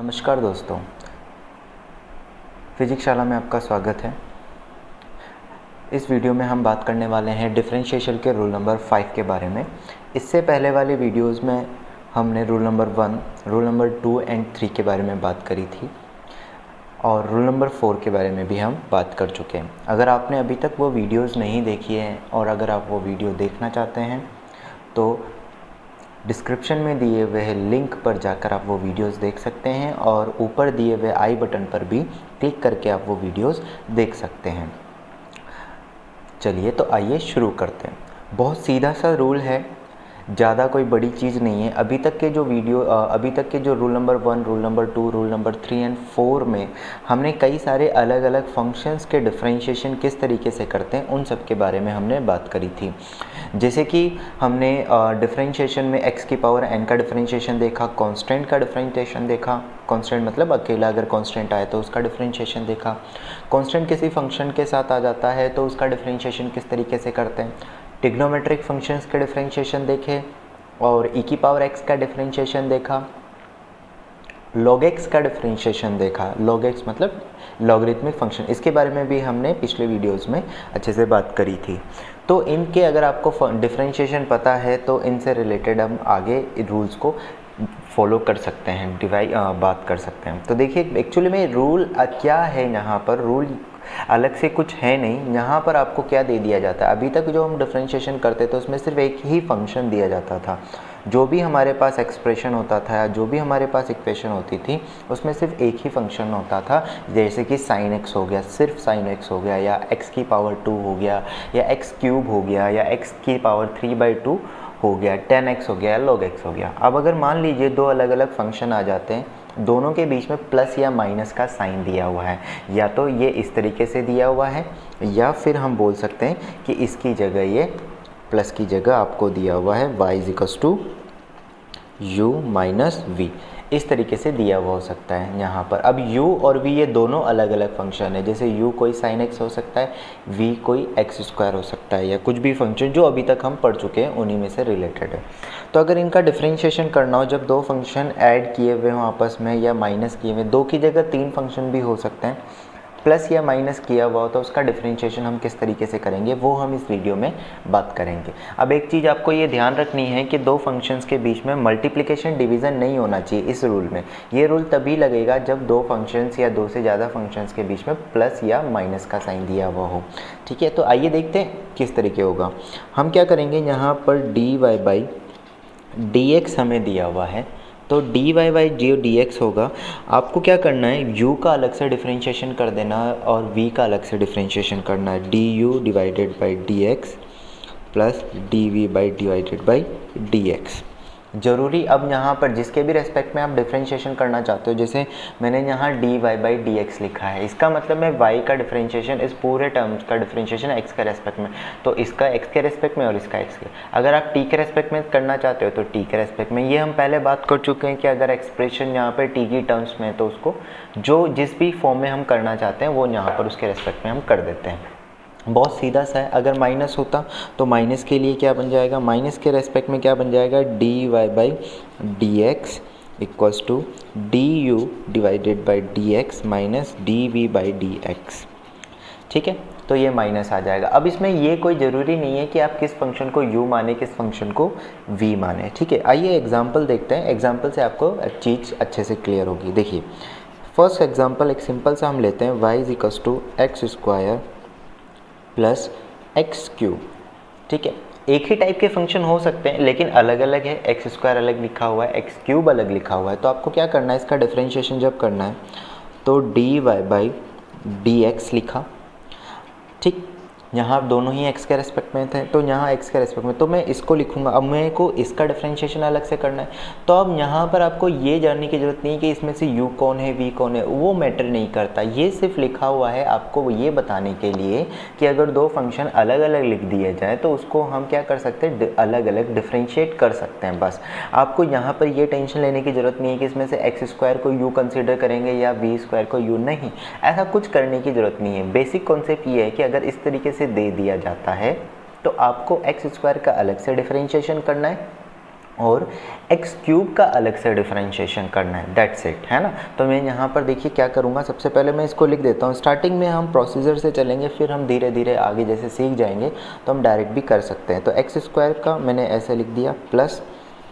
नमस्कार दोस्तों, फिजिक्स शाला में आपका स्वागत है। इस वीडियो में हम बात करने वाले हैं डिफरेंशिएशन के रूल नंबर 5 के बारे में। इससे पहले वाले वीडियोस में हमने rule number 1, rule number 2 and 3 के बारे में बात करी थी और रूल नंबर 4 के बारे में भी हम बात कर चुके हैं। अगर आपने अभी तक वो वीडियोस नहीं देखी है और अगर आप वो वीडियो देखना चाहते हैं तो डिस्क्रिप्शन में दिए हुए लिंक पर जाकर आप वो वीडियोस देख सकते हैं और ऊपर दिए हुए आई बटन पर भी क्लिक करके आप वो वीडियोस देख सकते हैं। चलिए तो आइए शुरू करते हैं। बहुत सीधा सा रूल है, ज़्यादा कोई बड़ी चीज़ नहीं है। अभी तक के जो rule number 1, rule number 2, rule number 3 and 4 में हमने कई सारे अलग अलग फंक्शंस के डिफरेंशिएशन किस तरीके से करते हैं उन सब के बारे में हमने बात करी थी। जैसे कि हमने डिफरेंशिएशन में x की पावर n का डिफरेंशिएशन देखा, कांस्टेंट का डिफरेंशिएशन देखा। कांस्टेंट मतलब अकेला अगर कांस्टेंट आए तो उसका डिफरेंशिएशन देखा। कांस्टेंट किसी फंक्शन के साथ आ जाता है तो उसका डिफरेंशिएशन किस तरीके से करते हैं। ट्रिग्नोमेट्रिक फंक्शंस के डिफरेंशिएशन देखे और e की पावर x का डिफरेंशिएशन देखा। log x का डिफरेंशिएशन देखा। log x मतलब लॉगरिथमिक फंक्शन, इसके बारे में भी हमने पिछले वीडियोस में अच्छे से बात करी थी। तो इनके अगर आपको डिफरेंशिएशन पता है तो इनसे रिलेटेड हम आगे रूल्स को फॉलो कर सकते हैं, बात कर सकते हैं। तो देखिए एक्चुअली में रूल क्या है, यहाँ पर रूल अलग से कुछ है नहीं। यहाँ पर आपको क्या दे दिया जाता है, अभी तक जो हम डिफरेंशिएशन करते थे उसमें सिर्फ एक ही फंक्शन दिया जाता था। जो भी हमारे पास एक्सप्रेशन होता था या जो भी हमारे पास इक्वेशन होती थी उसमें सिर्फ एक ही फंक्शन होता था। जैसे कि साइन एक्स हो गया, सिर्फ साइन एक्स हो गया, या एक्स की पावर 2 हो गया, या एक्स क्यूब हो गया, या एक्स की पावर 3/2 हो गया, 10x हो गया, log x हो गया। अब अगर मान लीजिए दो अलग अलग फंक्शन आ जाते हैं, दोनों के बीच में प्लस या माइनस का साइन दिया हुआ है, या तो ये इस तरीके से दिया हुआ है या फिर हम बोल सकते हैं कि इसकी जगह ये प्लस की जगह आपको दिया हुआ है y = u - v, इस तरीके से दिया हुआ हो सकता है यहाँ पर। अब u और v ये दोनों अलग अलग फंक्शन है। जैसे u कोई sin x हो सकता है, v कोई x² हो सकता है, या कुछ भी फंक्शन जो अभी तक हम पढ़ चुके हैं उन्हीं में से रिलेटेड है। तो अगर इनका डिफरेंशिएशन करना हो, जब दो फंक्शन ऐड किए हुए हों आपस में या माइनस किए हुए, दो की जगह तीन फंक्शन भी हो सकते हैं, प्लस या माइनस किया हुआ हो, तो उसका डिफरेंशिएशन हम किस तरीके से करेंगे वो हम इस वीडियो में बात करेंगे। अब एक चीज़ आपको ये ध्यान रखनी है कि दो फंक्शंस के बीच में मल्टीप्लिकेशन डिवीज़न नहीं होना चाहिए इस रूल में। ये रूल तभी लगेगा जब दो फंक्शंस या दो से ज़्यादा फंक्शंस के बीच में प्लस या माइनस का साइन दिया हुआ हो। ठीक है, तो आइए देखते हैं किस तरीके होगा। हम क्या करेंगे, यहाँ पर dy/dx हमें दिया हुआ है, तो dy/जो dx होगा, आपको क्या करना है, u का अलग से डिफरेंशिएशन कर देना और v का अलग से डिफरेंशिएशन करना है। du/dx प्लस dv/dx ज़रूरी। अब यहाँ पर जिसके भी रेस्पेक्ट में आप डिफरेंशिएशन करना चाहते हो, जैसे मैंने यहाँ dy/dx लिखा है, इसका मतलब मैं y का डिफरेंशिएशन, इस पूरे टर्म्स का डिफरेंशिएशन x के रेस्पेक्ट में, तो इसका x के रेस्पेक्ट में और इसका x के। अगर आप t के रेस्पेक्ट में करना चाहते हो तो t के रेस्पेक्ट में। ये हम पहले बात कर चुके हैं कि अगर एक्सप्रेशन यहाँ पर t की टर्म्स में, तो उसको जो जिस भी फॉर्म में हम करना चाहते हैं वो यहाँ पर उसके रेस्पेक्ट में हम कर देते हैं। बहुत सीधा सा है। अगर माइनस होता तो माइनस के लिए क्या बन जाएगा, माइनस के रेस्पेक्ट में क्या बन जाएगा, dy/dx equals to du/dx minus dv/dx। ठीक है, तो ये माइनस आ जाएगा। अब इसमें ये कोई ज़रूरी नहीं है कि आप किस फंक्शन को u माने, किस फंक्शन को v माने। ठीक है, आइए एग्जाम्पल देखते हैं। एग्जाम्पल से आपको चीज़ अच्छे से क्लियर होगी। देखिए फर्स्ट एग्जाम्पल एक सिंपल सा हम लेते हैं, y = x² प्लस x³। ठीक है, एक ही टाइप के फंक्शन हो सकते हैं लेकिन अलग अलग है। x² अलग लिखा हुआ है, x³ अलग लिखा हुआ है। तो आपको क्या करना है, इसका डिफरेंशिएशन जब करना है तो dy/dx लिखा। ठीक, यहाँ दोनों ही x के रेस्पेक्ट में थे तो यहाँ x के रेस्पेक्ट में, तो मैं इसको लिखूँगा। अब मेरे को इसका डिफरेंशिएशन अलग से करना है, तो अब यहाँ पर आपको ये जानने की ज़रूरत नहीं है कि इसमें से u कौन है, v कौन है, वो मैटर नहीं करता। ये सिर्फ लिखा हुआ है आपको ये बताने के लिए कि अगर दो फंक्शन अलग अलग लिख दिए जाए तो उसको हम क्या कर सकते हैं, अलग अलग डिफरेंशिएट कर सकते हैं। बस आपको यहाँ पर ये टेंशन लेने की ज़रूरत नहीं है कि इसमें से x² को u कंसिडर करेंगे या v² को u, नहीं, ऐसा कुछ करने की ज़रूरत नहीं है। बेसिक कॉन्सेप्ट ये है कि अगर इस तरीके से दे दिया जाता है तो आपको x² का अलग से डिफरेंशिएशन करना है और एक्स क्यूब का अलग से डिफरेंशिएशन करना है, दैट्स इट, है ना। तो मैं यहाँ पर देखिए क्या करूँगा, सबसे पहले मैं इसको लिख देता हूँ। स्टार्टिंग में हम प्रोसीजर से चलेंगे, फिर हम धीरे धीरे आगे जैसे सीख जाएंगे तो हम डायरेक्ट भी कर सकते हैं। तो एक्स स्क्वायर का मैंने ऐसे लिख दिया plus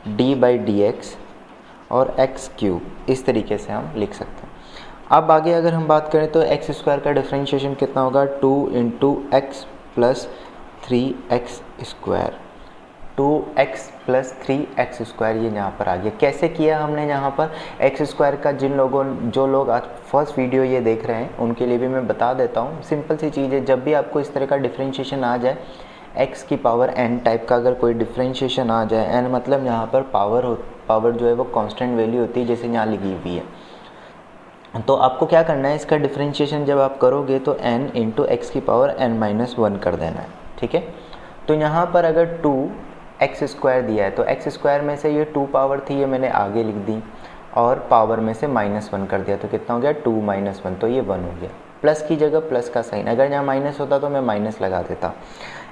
D by D x और एक्स क्यूब, इस तरीके से हम लिख सकते हैं। अब आगे अगर हम बात करें तो एक्स स्क्वायर का डिफरेंशिएशन कितना होगा, 2 into x plus 3x square, 2x plus 3x square, ये यहाँ पर आ गया। कैसे किया हमने यहाँ पर एक्स स्क्वायर का, जो लोग आज फर्स्ट वीडियो ये देख रहे हैं उनके लिए भी मैं बता देता हूँ। सिंपल सी चीज़ है, जब भी आपको इस तरह का डिफरेंशिएशन आ जाए, x की पावर n टाइप का अगर कोई डिफरेंशिएशन आ जाए, n मतलब यहाँ पर पावर जो है वो कांस्टेंट वैल्यू होती है, जैसे यहाँ लिखी हुई है। तो आपको क्या करना है, इसका डिफरेंशिएशन जब आप करोगे तो n इंटू एक्स की पावर n-1 कर देना है, ठीक है। तो यहाँ पर अगर 2x स्क्वायर दिया है तो x स्क्वायर में से ये 2 पावर थी, ये मैंने आगे लिख दी, और पावर में से -1 कर दिया, तो कितना हो गया 2 - 1, तो ये 1 हो गया। प्लस की जगह प्लस का साइन, अगर यहाँ माइनस होता तो मैं माइनस लगा देता।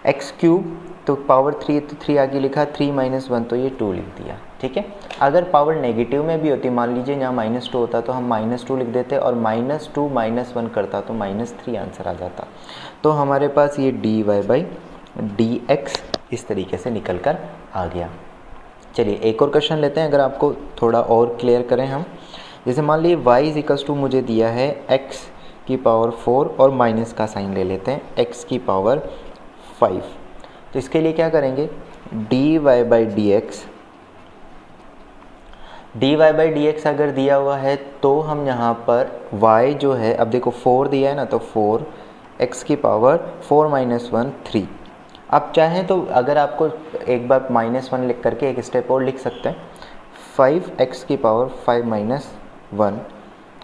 एक्स क्यूब तो पावर 3, तो 3 आगे लिखा, 3 - 1 तो ये 2 लिख दिया, ठीक है। अगर पावर नेगेटिव में भी होती, मान लीजिए यहाँ -2 होता तो हम -2 लिख देते, और -2 - 1 करता तो -3 आंसर आ जाता। तो हमारे पास ये dy बाई dx इस तरीके से निकल कर आ गया। चलिए एक और क्वेश्चन लेते हैं, अगर आपको थोड़ा और क्लियर करें हम। जैसे मान लीजिए y = मुझे दिया है x की पावर 4 और माइनस का साइन ले लेते हैं, x की पावर 5। तो इसके लिए क्या करेंगे, dy बाई dx अगर दिया हुआ है तो हम यहाँ पर y जो है, अब देखो 4 दिया है ना, तो 4 x की पावर 4 - 1 3। आप चाहें तो अगर आपको एक बार -1 लिख करके एक स्टेप और लिख सकते हैं, 5x की पावर 5 - 1,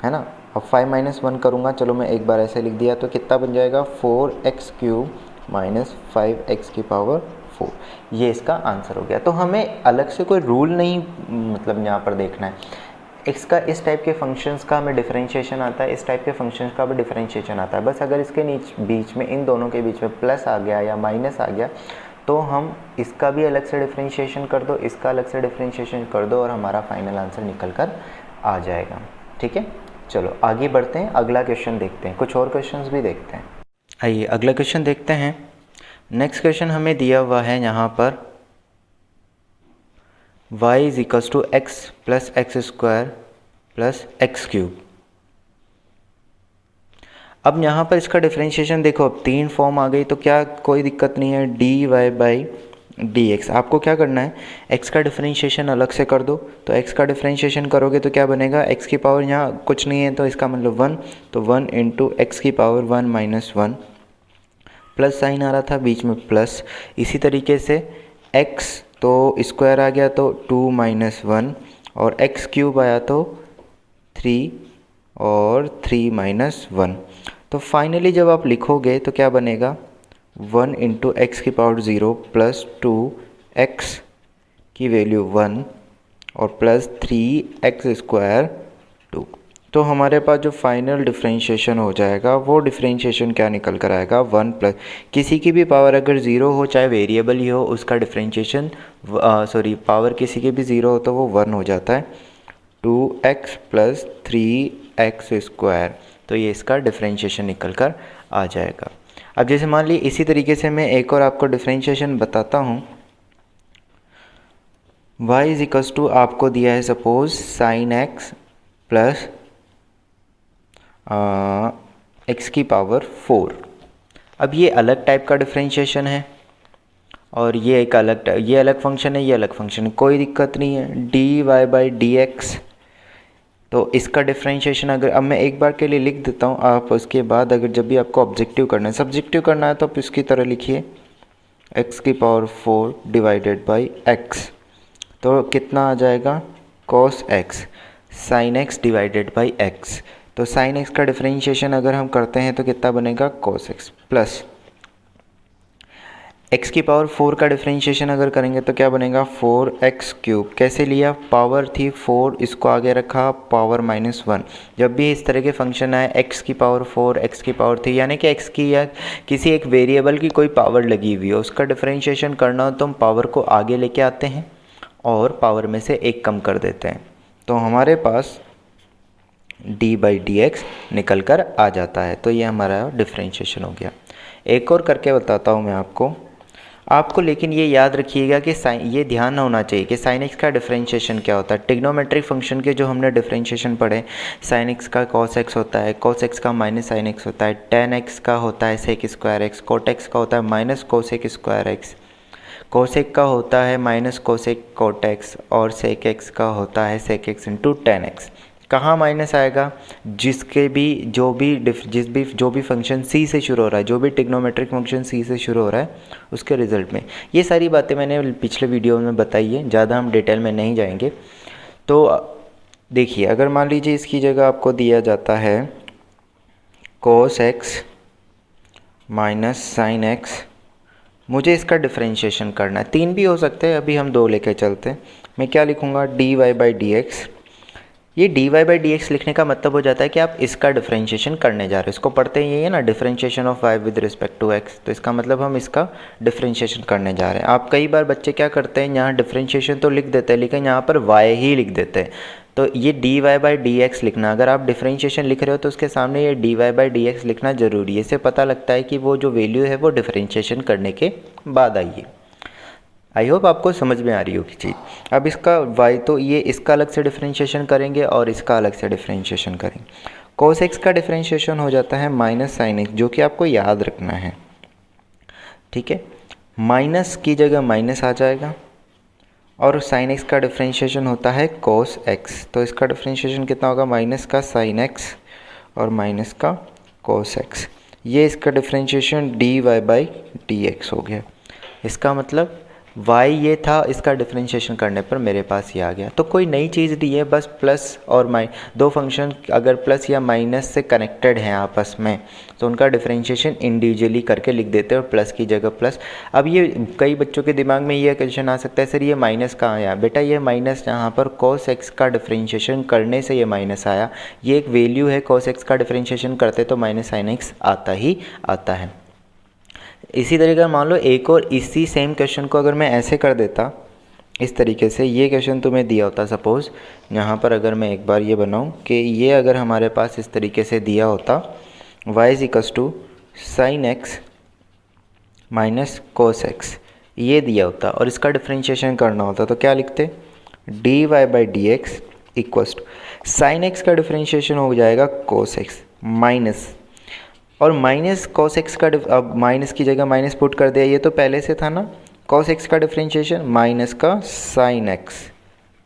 है ना। अब 5 - 1 करूँगा, चलो मैं एक बार ऐसे लिख दिया, तो कितना बन जाएगा 4x³ - 5x की पावर 4, ये इसका आंसर हो गया। तो हमें अलग से कोई रूल नहीं मतलब यहाँ पर देखना है, इसका इस टाइप के फंक्शंस का हमें डिफरेंशिएशन आता है, इस टाइप के फंक्शंस का भी डिफरेंशिएशन आता है। बस अगर इसके बीच में, इन दोनों के बीच में प्लस आ गया या माइनस आ गया तो हम इसका भी अलग से डिफरेंशिएशन कर दो, इसका अलग से डिफरेंशिएशन कर दो, और हमारा फाइनल आंसर निकल कर आ जाएगा, ठीक है। चलो आगे बढ़ते हैं, अगला क्वेश्चन देखते हैं, कुछ और क्वेश्चंस भी देखते हैं। आइए अगला क्वेश्चन देखते हैं। नेक्स्ट क्वेश्चन हमें दिया हुआ है यहाँ पर y = x plus x square plus x cube. अब यहाँ पर इसका डिफरेंशिएशन देखो, अब 3 फॉर्म आ गई तो क्या कोई दिक्कत नहीं है, dy बाई dx। आपको क्या करना है, x का डिफरेंशिएशन अलग से कर दो। तो x का डिफरेंशिएशन करोगे तो क्या बनेगा, x की पावर यहाँ कुछ नहीं है तो इसका मतलब 1, तो 1 इंटू एक्स की पावर 1 - 1, प्लस साइन आ रहा था बीच में प्लस। इसी तरीके से x तो स्क्वायर आ गया तो 2 - 1, और एक्स क्यूब आया तो 3 और 3 - 1। तो फाइनली जब आप लिखोगे तो क्या बनेगा, 1 इंटू एक्स की पावर 0 प्लस 2x की वैल्यू 1 और प्लस 3x स्क्वायर 2। तो हमारे पास जो फाइनल डिफरेंशिएशन हो जाएगा वो डिफरेंशिएशन क्या निकल कर आएगा, 1 प्लस किसी की भी पावर अगर 0 हो, चाहे वेरिएबल ही हो, उसका डिफरेंशिएशन पावर किसी की भी 0 हो तो वो 1 हो जाता है, 2x प्लस 3x स्क्वायर। तो ये इसका डिफरेंशिएशन निकल कर आ जाएगा। अब जैसे मान ली इसी तरीके से मैं एक और आपको डिफरेंशिएशन बताता हूँ। y = आपको दिया है suppose sin x plus x की पावर 4। अब ये अलग टाइप का डिफरेंशिएशन है और ये एक ये अलग फंक्शन है, ये अलग फंक्शन है, कोई दिक्कत नहीं है। dy बाई dx, तो इसका डिफरेंशिएशन अगर अब मैं एक बार के लिए लिख देता हूँ, आप उसके बाद अगर जब भी आपको ऑब्जेक्टिव करना है, सब्जेक्टिव करना है तो आप इसकी तरह लिखिए x की पावर 4 डिवाइडेड बाई x, तो कितना आ जाएगा cos x sin x divided by x। तो sin x का डिफरेंशिएशन अगर हम करते हैं तो कितना बनेगा cos x प्लस x की पावर 4 का डिफरेंशिएशन अगर करेंगे तो क्या बनेगा 4x³। कैसे लिया, पावर थी 4, इसको आगे रखा पावर -1। जब भी इस तरह के फंक्शन आए x की पावर 4 x की पावर 3, यानी कि x की या किसी एक वेरिएबल की कोई पावर लगी हुई हो, उसका डिफरेंशिएशन करना हो तो हम पावर को आगे लेके आते हैं और पावर में से एक कम कर देते हैं, तो हमारे पास d/dx निकल कर आ जाता है। तो ये हमारा डिफरेंशिएशन हो गया। एक और करके बताता हूँ मैं आपको लेकिन ये याद रखिएगा कि ये ध्यान होना चाहिए कि sin x का डिफरेंशिएशन क्या होता है। ट्रिग्नोमेट्रिक फंक्शन के जो हमने डिफरेंशिएशन पढ़े, sin x का cos x होता है, cos x का माइनस sin x होता है, tan x का होता है sec square x, cot x का होता है minus cosec square x, cosec का होता है माइनस cosec cot x और sec x का होता है sec x into tan x। कहाँ माइनस आएगा? जो भी फंक्शन c से शुरू हो रहा है, जो भी ट्रिग्नोमेट्रिक फंक्शन c से शुरू हो रहा है उसके रिजल्ट में। ये सारी बातें मैंने पिछले वीडियो में बताई है, ज़्यादा हम डिटेल में नहीं जाएंगे। तो देखिए, अगर मान लीजिए इसकी जगह आपको दिया जाता है cos x minus sin x, मुझे इसका डिफरेंशिएशन करना है। 3 भी हो सकते हैं, अभी हम 2 लेके चलते हैं। मैं क्या लिखूँगा? dy/dx। ये dy/dx लिखने का मतलब हो जाता है कि आप इसका डिफरेंशिएशन करने जा रहे हो। इसको पढ़ते ही है ना, differentiation of y with respect to x। तो इसका मतलब हम इसका डिफरेंशिएशन करने जा रहे हैं। आप कई बार बच्चे क्या करते हैं, यहाँ डिफरेंशिएशन तो लिख देते हैं लेकिन यहाँ पर y ही लिख देते हैं। तो ये dy/dx लिखना, अगर आप डिफरेंशिएशन लिख रहे हो तो उसके सामने ये dy/dx लिखना ज़रूरी है। इससे पता लगता है कि वो जो वैल्यू है वो डिफरेंशिएशन करने के बाद आई है। आई होप आपको समझ में आ रही होगी चीज़। अब इसका y, तो ये इसका अलग से डिफरेंशिएशन करेंगे और इसका अलग से डिफरेंशिएशन करेंगे। cos x का डिफरेंशिएशन हो जाता है माइनस sin x, जो कि आपको याद रखना है, ठीक है। माइनस की जगह माइनस आ जाएगा और sin x का डिफरेंशिएशन होता है cos x। तो इसका डिफरेंशिएशन कितना होगा? माइनस का sin x और माइनस का cos x। ये इसका डिफरेंशिएशन dy/dx हो गया। इसका मतलब y ये था, इसका डिफरेंशिएशन करने पर मेरे पास ये आ गया। तो कोई नई चीज़ दी है, बस प्लस और दो फंक्शन अगर प्लस या माइनस से कनेक्टेड हैं आपस में तो उनका डिफरेंशिएशन इंडिविजुअली करके लिख देते हैं और प्लस की जगह प्लस। अब ये कई बच्चों के दिमाग में ये क्वेश्चन आ सकता है, सर ये माइनस कहाँ आया? बेटा ये माइनस यहाँ पर cos x का डिफरेंशिएशन करने से ये माइनस आया। ये एक वैल्यू है, cos x का डिफरेंशिएशन करते तो माइनस sin x आता ही आता है। इसी तरीके मान लो एक और इसी सेम क्वेश्चन को अगर मैं ऐसे कर देता, इस तरीके से ये क्वेश्चन तुम्हें दिया होता, सपोज़ यहाँ पर अगर मैं एक बार ये बनाऊँ कि ये अगर हमारे पास इस तरीके से दिया होता y = sin x minus cos x, ये दिया होता और इसका डिफरेंशिएशन करना होता, तो क्या लिखते? dy/dx = sin x का डिफरेंशिएशन हो जाएगा cos x माइनस, और माइनस cos x का अब माइनस की जगह माइनस पुट कर दिया, ये तो पहले से था ना। cos x का डिफरेंशिएशन माइनस का sin x,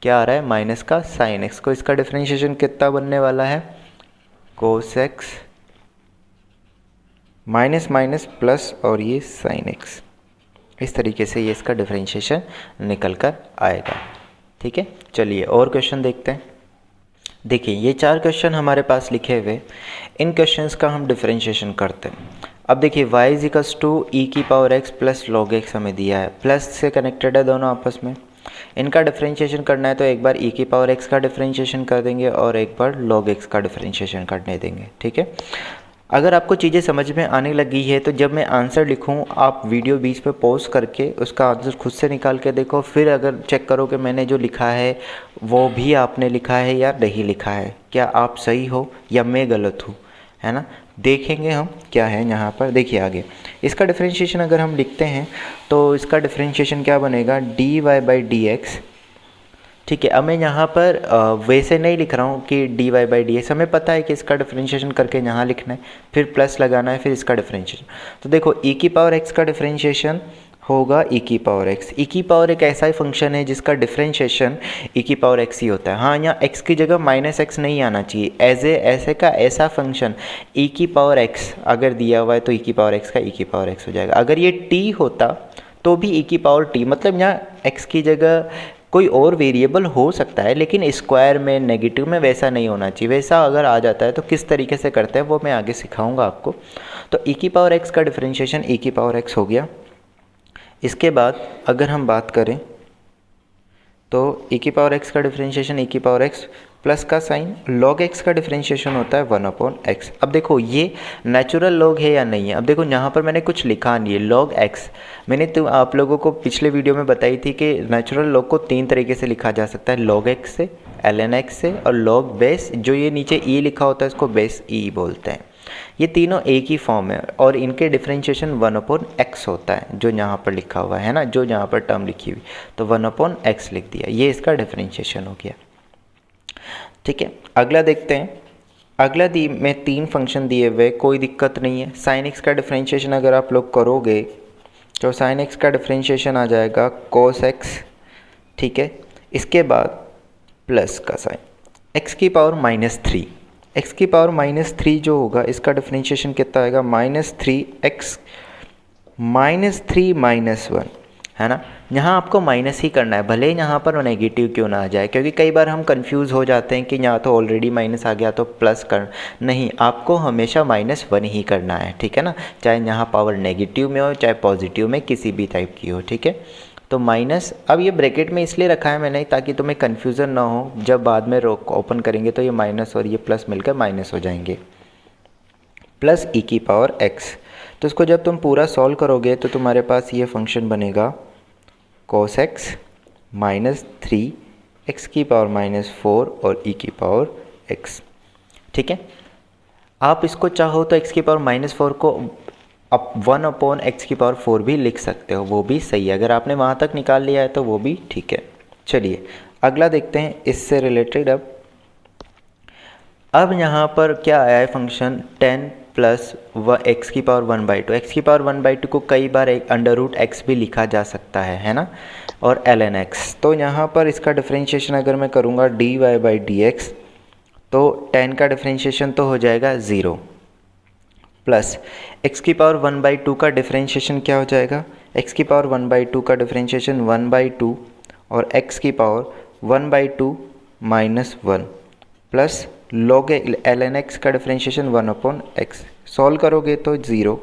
क्या आ रहा है? माइनस का sin x। को इसका डिफरेंशिएशन कितना बनने वाला है? cos x minus minus plus और ये sin x। इस तरीके से ये इसका डिफरेंशिएशन निकल कर आएगा, ठीक है। चलिए और क्वेश्चन देखते हैं। देखिए ये 4 क्वेश्चन हमारे पास लिखे हुए, इन क्वेश्चंस का हम डिफरेंशिएशन करते हैं। अब देखिए y = e⁻x plus log x हमें दिया है, प्लस से कनेक्टेड है दोनों आपस में। इनका डिफरेंशिएशन करना है तो एक बार e⁻x का डिफरेंशिएशन कर देंगे और एक बार log x का डिफरेंशिएशन करने देंगे, ठीक है। अगर आपको चीज़ें समझ में आने लगी है तो जब मैं आंसर लिखूं आप वीडियो बीच पे पॉज करके उसका आंसर खुद से निकाल के देखो, फिर अगर चेक करो कि मैंने जो लिखा है वो भी आपने लिखा है या नहीं लिखा है, क्या आप सही हो या मैं गलत हूँ, है ना। देखेंगे हम क्या है यहाँ पर। देखिए आगे इसका डिफरेंशिएशन अगर हम लिखते हैं तो इसका डिफरेंशिएशन क्या बनेगा? dy/dx, ठीक है। अब मैं यहाँ पर वैसे नहीं लिख रहा हूँ कि dy/dx, हमें पता है कि इसका डिफरेंशिएशन करके यहाँ लिखना है, फिर प्लस लगाना है, फिर इसका डिफरेंशिएशन। तो देखो e⁻x का डिफरेंशिएशन होगा e⁻x। e⁻x एक ऐसा ही फंक्शन है जिसका डिफरेंशिएशन e⁻x ही होता है। हाँ, यहाँ x की जगह -x नहीं आना चाहिए। ऐसे का ऐसा फंक्शन e⁻x अगर दिया हुआ है तो e⁻x का e⁻x हो जाएगा। अगर ये t होता तो भी e⁻t, मतलब यहाँ x की जगह कोई और वेरिएबल हो सकता है लेकिन स्क्वायर में, नेगेटिव में वैसा नहीं होना चाहिए। वैसा अगर आ जाता है तो किस तरीके से करते हैं वो मैं आगे सिखाऊंगा आपको। तो e⁻x का डिफरेंशिएशन e⁻x हो गया। इसके बाद अगर हम बात करें तो e⁻x का डिफरेंशिएशन e⁻x प्लस का साइन, log x का डिफरेंशिएशन होता है 1/x। अब देखो ये नेचुरल लॉग है या नहीं है। अब देखो यहाँ पर मैंने कुछ लिखा नहीं है, log x मैंने तो आप लोगों को पिछले वीडियो में बताई थी कि नेचुरल लॉग को 3 तरीके से लिखा जा सकता है, log x से, ln x से और log बेस, जो ये नीचे e लिखा होता है इसको बेस e बोलते हैं। ये तीनों एक ही फॉर्म है और इनके डिफरेंशिएशन 1/x होता है, जो यहाँ पर लिखा हुआ है ना, जो यहाँ पर टर्म लिखी हुई, तो 1/x लिख दिया, ये इसका डिफरेंशिएशन हो गया। ठीक है, अगला देखते हैं। अगला में 3 फंक्शन दिए हुए, कोई दिक्कत नहीं है। साइन एक्स का डिफरेंशिएशन अगर आप लोग करोगे तो साइन एक्स का डिफरेंशिएशन आ जाएगा कोस एक्स, ठीक है। इसके बाद प्लस का साइन एक्स की पावर -3, एक्स की पावर -3 जो होगा इसका डिफरेंशिएशन कितना आएगा, -3x -3 -1, है ना। यहाँ आपको माइनस ही करना है, भले यहाँ पर नेगेटिव क्यों ना आ जाए, क्योंकि कई बार हम कंफ्यूज हो जाते हैं कि यहाँ तो ऑलरेडी माइनस आ गया तो प्लस कर, नहीं, आपको हमेशा -1 ही करना है, ठीक है ना। चाहे यहाँ पावर नेगेटिव में हो चाहे पॉजिटिव में, किसी भी टाइप की हो, ठीक है। तो माइनस, अब ये ब्रैकेट में इसलिए रखा है मैंने ताकि तुम्हें कन्फ्यूज़न ना हो, जब बाद में ओपन करेंगे तो ये माइनस और ये प्लस मिलकर माइनस हो जाएंगे, प्लस e की पावर x। तो इसको जब तुम पूरा सॉल्व करोगे तो तुम्हारे पास ये फंक्शन बनेगा cos x -3 x की पावर -4 और e की पावर x, ठीक है। आप इसको चाहो तो x की पावर -4 को अब 1/x की पावर 4 भी लिख सकते हो, वो भी सही है। अगर आपने वहाँ तक निकाल लिया है तो वो भी ठीक है। चलिए अगला देखते हैं इससे रिलेटेड। अब यहाँ पर क्या आया है फंक्शन 10 प्लस x की पावर 1/2। एक्स की पावर 1/2 को कई बार एक √x भी लिखा जा सकता है ना, और ln x। तो यहाँ पर इसका डिफरेंशिएशन अगर मैं करूँगा dy/dx, तो 10 का डिफरेंशिएशन तो हो जाएगा 0, प्लस x की पावर 1/2 का डिफरेंशिएशन क्या हो जाएगा, x की पावर 1/2 का डिफरेंशिएशन 1/2 और x की power 1/2 -1 plus log ln x का डिफरेंशिएशन 1/x। सॉल्व करोगे तो 0।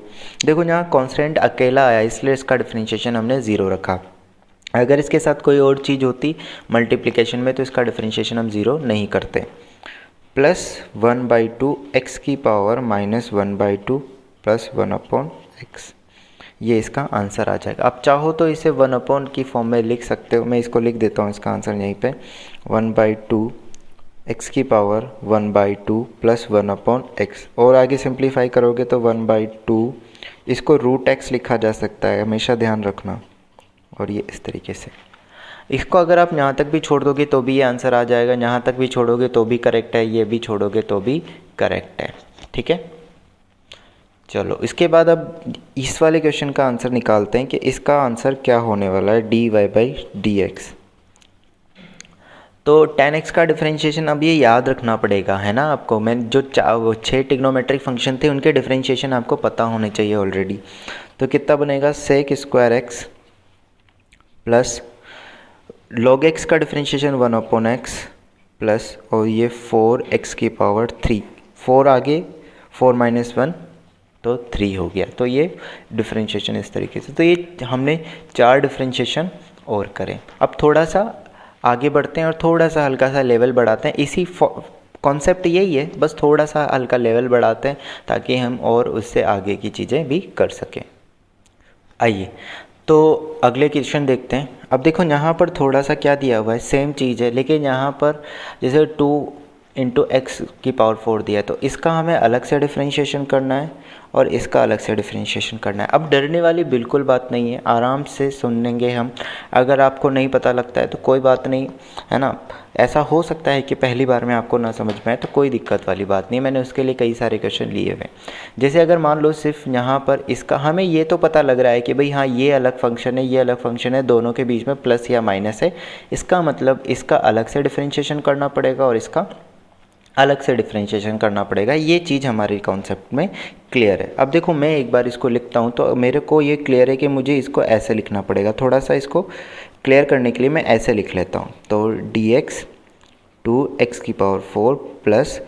देखो यहाँ कांस्टेंट अकेला आया इसलिए इसका डिफरेंशिएशन हमने 0 रखा। अगर इसके साथ कोई और चीज़ होती मल्टीप्लिकेशन में तो इसका डिफरेंशिएशन हम 0 नहीं करते। प्लस 1/2 x की पावर -1/2 प्लस 1/x, ये इसका आंसर आ जाएगा। आप चाहो तो इसे 1/ की फॉर्म में लिख सकते हो, मैं इसको लिख देता हूँ इसका आंसर यहीं पे, 1/2 x की पावर 1/2 प्लस 1/x, और आगे सिंप्लीफाई करोगे तो 1/2, इसको √x लिखा जा सकता है, हमेशा ध्यान रखना। और ये इस तरीके से, इसको अगर आप यहाँ तक भी छोड़ दोगे तो भी ये आंसर आ जाएगा, यहाँ तक भी छोड़ोगे तो भी करेक्ट है, ये भी छोड़ोगे तो भी करेक्ट है, ठीक है। चलो इसके बाद अब इस वाले क्वेश्चन का आंसर निकालते हैं कि इसका आंसर क्या होने वाला है, dy/dx। तो 10x का डिफरेंशिएशन अब ये याद रखना पड़ेगा, है ना आपको। मैं जो 6 ट्रिग्नोमेट्रिक फंक्शन थे उनके डिफरेंशिएशन आपको पता होने चाहिए ऑलरेडी। तो कितना बनेगा, sec² प्लस log x का डिफरेंशिएशन 1/x प्लस, और ये 4x की पावर 3, 4 आगे 4 - 1 तो 3 हो गया। तो ये डिफरेंशिएशन इस तरीके से, तो ये हमने 4 डिफरेंशिएशन और करें। अब थोड़ा सा आगे बढ़ते हैं और थोड़ा सा हल्का सा लेवल बढ़ाते हैं। इसी कॉन्सेप्ट यही है, बस थोड़ा सा हल्का लेवल बढ़ाते हैं ताकि हम और उससे आगे की चीज़ें भी कर सकें। आइए तो अगले क्वेश्चन देखते हैं। अब देखो यहाँ पर थोड़ा सा क्या दिया हुआ है, सेम चीज़ है, लेकिन यहाँ पर जैसे 2 × x की पावर 4 दिया है, तो इसका हमें अलग से डिफरेंशिएशन करना है और इसका अलग से डिफरेंशिएशन करना है। अब डरने वाली बिल्कुल बात नहीं है, आराम से सुन लेंगे हम। अगर आपको नहीं पता लगता है तो कोई बात नहीं, है ना। ऐसा हो सकता है कि पहली बार में आपको ना समझ में आए, तो कोई दिक्कत वाली बात नहीं है, मैंने उसके लिए कई सारे क्वेश्चन लिए हुए। जैसे अगर मान लो सिर्फ यहाँ पर इसका हमें ये तो पता लग रहा है कि भाई हाँ ये अलग फंक्शन है, ये अलग फंक्शन है, दोनों के बीच में प्लस या माइनस है, इसका मतलब इसका अलग से डिफरेंशिएशन करना पड़ेगा और इसका अलग से डिफरेंशिएशन करना पड़ेगा। ये चीज़ हमारे कॉन्सेप्ट में क्लियर है। अब देखो मैं एक बार इसको लिखता हूँ तो मेरे को ये क्लियर है कि मुझे इसको ऐसे लिखना पड़ेगा। थोड़ा सा इसको क्लियर करने के लिए मैं ऐसे लिख लेता हूँ, तो dx 2x की पावर 4 प्लस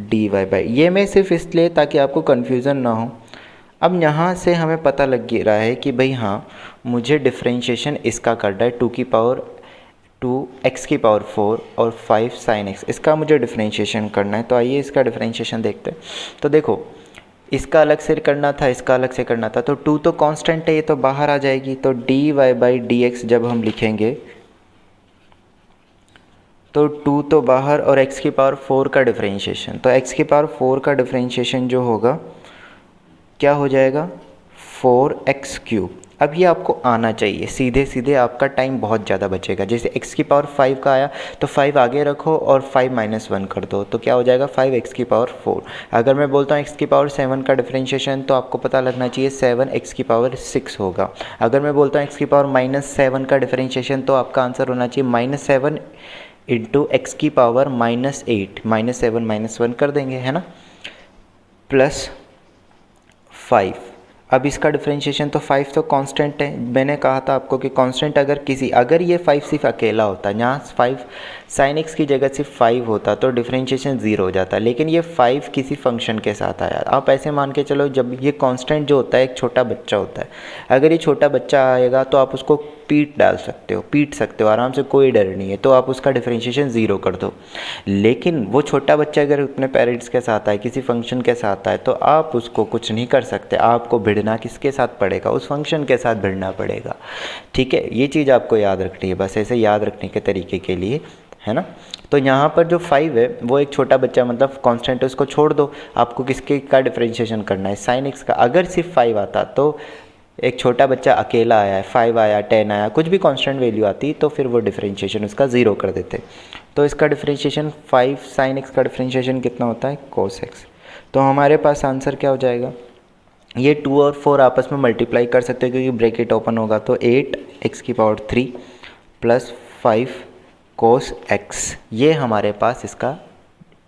dy/, ये मैं सिर्फ इसलिए ताकि आपको कन्फ्यूज़न ना हो। अब यहाँ से हमें पता लग रहा है कि भाई हाँ मुझे डिफरेंशिएशन इसका करना है, 2 की पावर 2x की पावर 4 और 5 साइन एक्स, इसका मुझे डिफरेंशिएशन करना है। तो आइए इसका डिफरेंशिएशन देखते हैं। तो देखो, इसका अलग से करना था, इसका अलग से करना था। तो 2 तो कांस्टेंट है, ये तो बाहर आ जाएगी। तो dy/dx जब हम लिखेंगे तो 2 तो बाहर और x की पावर 4 का डिफरेंशिएशन, तो x की पावर 4 का डिफरेंशिएशन जो होगा क्या हो जाएगा, 4x³। अब ये आपको आना चाहिए, सीधे सीधे आपका टाइम बहुत ज़्यादा बचेगा। जैसे x की पावर 5 का आया तो 5 आगे रखो और 5 - 1 कर दो, तो क्या हो जाएगा 5x की पावर 4। अगर मैं बोलता हूँ x की पावर 7 का डिफरेंशिएशन, तो आपको पता लगना चाहिए 7x की पावर 6 होगा। अगर मैं बोलता हूँ x की पावर -7 का डिफरेंशिएशन, तो आपका आंसर होना चाहिए -7 इंटू एक्स की पावर -8, -7 - 1 कर देंगे, है ना, +5। अब इसका डिफरेंशिएशन, तो 5 तो कांस्टेंट है। मैंने कहा था आपको कि कांस्टेंट अगर ये 5 सिर्फ अकेला होता, यहाँ 5 साइन एक्स की जगह सिर्फ 5 होता तो डिफरेंशिएशन 0 हो जाता। लेकिन ये 5 किसी फंक्शन के साथ आया। आप ऐसे मान के चलो, जब ये कांस्टेंट जो होता है एक छोटा बच्चा होता है, अगर ये छोटा बच्चा आएगा तो आप उसको पीट सकते हो आराम से, कोई डर नहीं है, तो आप उसका डिफरेंशिएशन 0 कर दो। लेकिन वो छोटा बच्चा अगर अपने पेरेंट्स के साथ आए, किसी फंक्शन के साथ आए, तो आप उसको कुछ नहीं कर सकते। आपको भिड़ना किसके साथ पड़ेगा, उस फंक्शन के साथ भिड़ना पड़ेगा। ठीक है, ये चीज़ आपको याद रखनी है, बस ऐसे याद रखने के तरीके के लिए, है ना। तो यहाँ पर जो 5 है वो एक छोटा बच्चा, मतलब कांस्टेंट है, उसको छोड़ दो। आपको किसके का डिफरेंशिएशन करना है, साइन एक्स का। अगर सिर्फ 5 आता तो एक छोटा बच्चा अकेला आया है, 5 आया, 10 आया, कुछ भी कांस्टेंट वैल्यू आती तो फिर वो डिफरेंशिएशन उसका 0 कर देते। तो इसका डिफरेंशिएशन 5 साइन एक्स का डिफरेंशिएशन कितना होता है, कोस एक्स। तो हमारे पास आंसर क्या हो जाएगा, ये 2 और 4 आपस में मल्टीप्लाई कर सकते हो क्योंकि ब्रैकेट ओपन होगा। तो 8x की पावर 3 + 5 कोस एक्स, ये हमारे पास इसका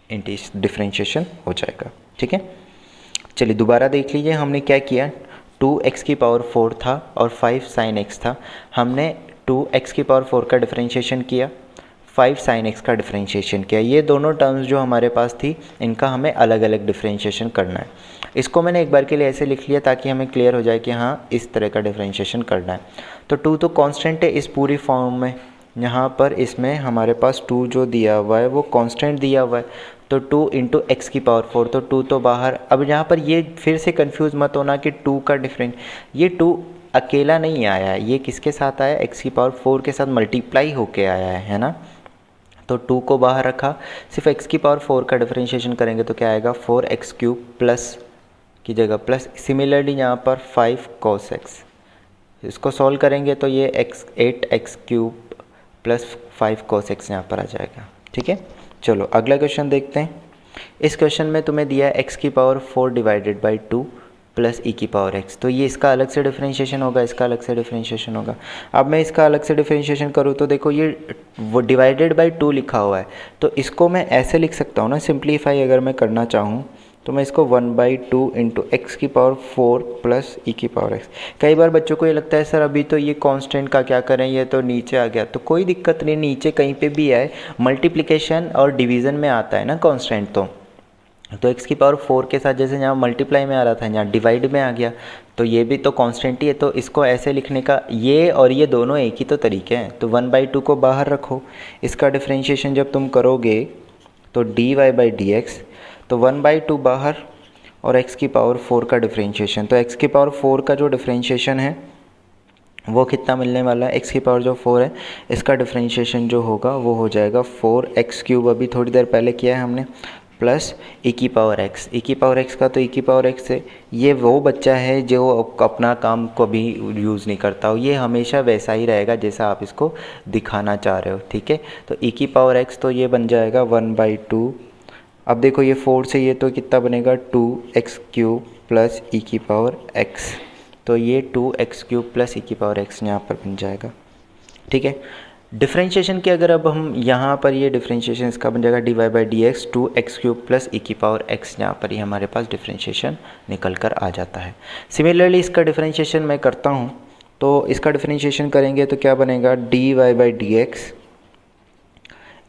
डिफरेंशिएशन हो जाएगा। ठीक है, चलिए दोबारा देख लीजिए। हमने क्या किया, 2x की पावर 4 था और 5 साइन एक्स था। हमने 2x की पावर 4 का डिफरेंशिएशन किया, 5 साइन एक्स का डिफरेंशिएशन किया। ये दोनों टर्म्स जो हमारे पास थी, इनका हमें अलग अलग डिफरेंशिएशन करना है। इसको मैंने एक बार के लिए ऐसे लिख लिया ताकि हमें क्लियर हो जाए कि हाँ इस तरह का डिफरेंशिएशन करना है। तो 2 तो कांस्टेंट है इस पूरी फॉर्म में, यहाँ पर इसमें हमारे पास 2 जो दिया हुआ है वो कांस्टेंट दिया हुआ है। तो 2 × x की पावर 4, तो 2 तो बाहर। अब यहाँ पर ये फिर से कंफ्यूज मत होना कि 2 का डिफरेंट, ये 2 अकेला नहीं आया है, ये किसके साथ आया, x की पावर 4 के साथ मल्टीप्लाई होके आया है ना। तो 2 को बाहर रखा, सिर्फ x की पावर 4 का डिफरेंशिएशन करेंगे तो क्या आएगा, 4x³ प्लस की जगह प्लस। सिमिलरली यहाँ पर 5 cos x, इसको सॉल्व करेंगे तो ये 8x³ प्लस 5 cos x यहाँ पर आ जाएगा। ठीक है, चलो अगला क्वेश्चन देखते हैं। इस क्वेश्चन में तुम्हें दिया है x की पावर 4 / 2 प्लस e की पावर x। तो ये इसका अलग से डिफरेंशिएशन होगा, इसका अलग से डिफरेंशिएशन होगा। अब मैं इसका अलग से डिफरेंशिएशन करूँ तो देखो ये वो /2 लिखा हुआ है, तो इसको मैं ऐसे लिख सकता हूँ ना, सिंप्लीफाई अगर मैं करना चाहूँ तो मैं इसको 1/2 × x की पावर 4 प्लस e की पावर x। कई बार बच्चों को ये लगता है सर अभी तो ये कांस्टेंट का क्या करें, ये तो नीचे आ गया। तो कोई दिक्कत नहीं, नीचे कहीं पे भी आए, मल्टीप्लिकेशन और डिवीज़न में आता है ना कांस्टेंट। तो x की पावर 4 के साथ जैसे यहाँ मल्टीप्लाई में आ रहा था, यहाँ डिवाइड में आ गया, तो ये भी तो कांस्टेंट ही है। तो इसको ऐसे लिखने का, ये और ये दोनों एक ही तो तरीके हैं। तो 1/2 को बाहर रखो, इसका डिफरेंशिएशन जब तुम करोगे तो dy/dx, तो 1/2 बाहर और x की पावर 4 का डिफरेंशिएशन। तो x की पावर 4 का जो डिफरेंशिएशन है वो कितना मिलने वाला है, x की पावर जो 4 है इसका डिफरेंशिएशन जो होगा वो हो जाएगा 4x³, अभी थोड़ी देर पहले किया है हमने, प्लस e की पावर x। e की पावर x का तो e की पावर x है, ये वो बच्चा है जो अपना काम कभी यूज़ नहीं करता हो, ये हमेशा वैसा ही रहेगा जैसा आप इसको दिखाना चाह रहे हो। ठीक है, तो e की पावर x तो ये बन जाएगा 1/2। अब देखो ये 4 से ये तो कितना बनेगा, 2x³ प्लस e की पावर x। तो ये 2x³ प्लस e की पावर x यहाँ पर बन जाएगा। ठीक है, डिफरेंशिएशन की अगर अब हम यहाँ पर ये डिफरेंशिएशन इसका बन जाएगा dy/dx 2x³ प्लस e की पावर x। यहाँ पर ही हमारे पास डिफरेंशिएशन निकल कर आ जाता है। सिमिलरली इसका डिफरेंशिएशन मैं करता हूँ, तो इसका डिफरेंशिएशन करेंगे तो क्या बनेगा, dy/dx।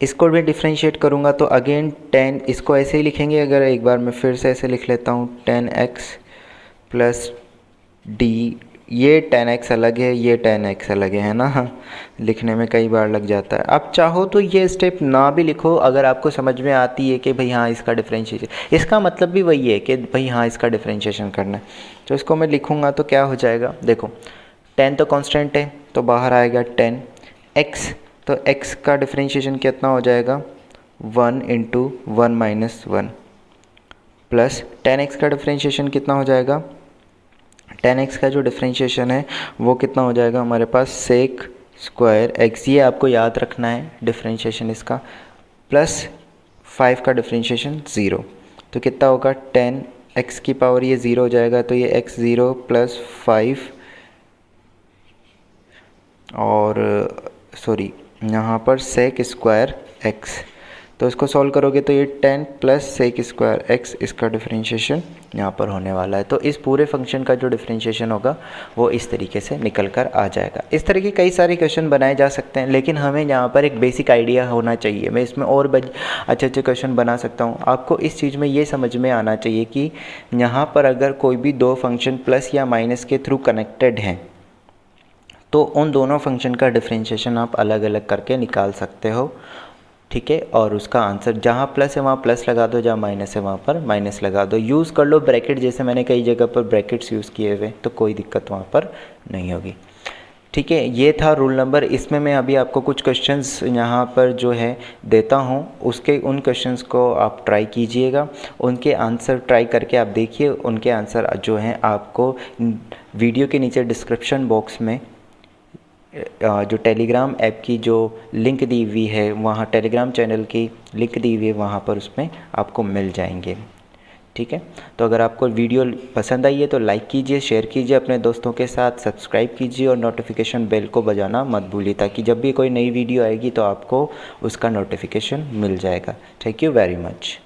इसको भी डिफरेंशिएट करूँगा तो अगेन 10, इसको ऐसे ही लिखेंगे, अगर एक बार मैं फिर से ऐसे लिख लेता हूँ 10x प्लस ये 10x अलग है, ये 10x अलग है ना। लिखने में कई बार लग जाता है। आप चाहो तो ये स्टेप ना भी लिखो, अगर आपको समझ में आती है कि भाई हाँ इसका डिफरेंशिएशन, इसका मतलब भी वही है कि भाई हाँ इसका डिफरेंशिएशन करना है। तो इसको मैं लिखूँगा तो क्या हो जाएगा, देखो 10 तो कांस्टेंट है तो बाहर आएगा 10, x तो x का डिफरेंशिएशन कितना हो जाएगा 1 इंटू 1 माइनस 1 प्लस 10x का डिफरेंशिएशन कितना हो जाएगा, 10x का जो डिफरेंशिएशन है वो कितना हो जाएगा हमारे पास सेक स्क्वायर x, ये आपको याद रखना है डिफरेंशिएशन इसका, प्लस 5 का डिफरेंशिएशन 0, तो कितना होगा 10x की पावर ये 0 हो जाएगा, तो ये x0 प्लस 5 और सॉरी यहाँ पर सेक स्क्वायर x, तो इसको सॉल्व करोगे तो ये 10 प्लस सेक स्क्वायर x इसका डिफरेंशिएशन यहाँ पर होने वाला है। तो इस पूरे फंक्शन का जो डिफरेंशिएशन होगा वो इस तरीके से निकल कर आ जाएगा। इस तरह के कई सारे क्वेश्चन बनाए जा सकते हैं, लेकिन हमें यहाँ पर एक बेसिक आइडिया होना चाहिए। मैं इसमें और अच्छे अच्छे क्वेश्चन बना सकता हूँ। आपको इस चीज़ में ये समझ में आना चाहिए कि यहाँ पर अगर कोई भी दो फंक्शन प्लस या माइनस के थ्रू कनेक्टेड हैं तो उन दोनों फंक्शन का डिफरेंशिएशन आप अलग अलग करके निकाल सकते हो, ठीक है। और उसका आंसर जहाँ प्लस है वहाँ प्लस लगा दो, जहाँ माइनस है वहाँ पर माइनस लगा दो। यूज़ कर लो ब्रैकेट, जैसे मैंने कई जगह पर ब्रैकेट्स यूज़ किए हुए, तो कोई दिक्कत वहाँ पर नहीं होगी, ठीक है। ये था रूल नंबर। इसमें मैं अभी आपको कुछ क्वेश्चंस यहाँ पर जो है देता हूँ, उसके उन क्वेश्चंस को आप ट्राई कीजिएगा, उनके आंसर ट्राई करके आप देखिए। उनके आंसर जो हैं आपको वीडियो के नीचे डिस्क्रिप्शन बॉक्स में जो टेलीग्राम ऐप की जो लिंक दी हुई है, वहाँ टेलीग्राम चैनल की लिंक दी हुई है, वहाँ पर उसमें आपको मिल जाएंगे, ठीक है। तो अगर आपको वीडियो पसंद आई है तो लाइक कीजिए, शेयर कीजिए अपने दोस्तों के साथ, सब्सक्राइब कीजिए और नोटिफिकेशन बेल को बजाना मत भूलिए, ताकि जब भी कोई नई वीडियो आएगी तो आपको उसका नोटिफिकेशन मिल जाएगा। Thank you very much.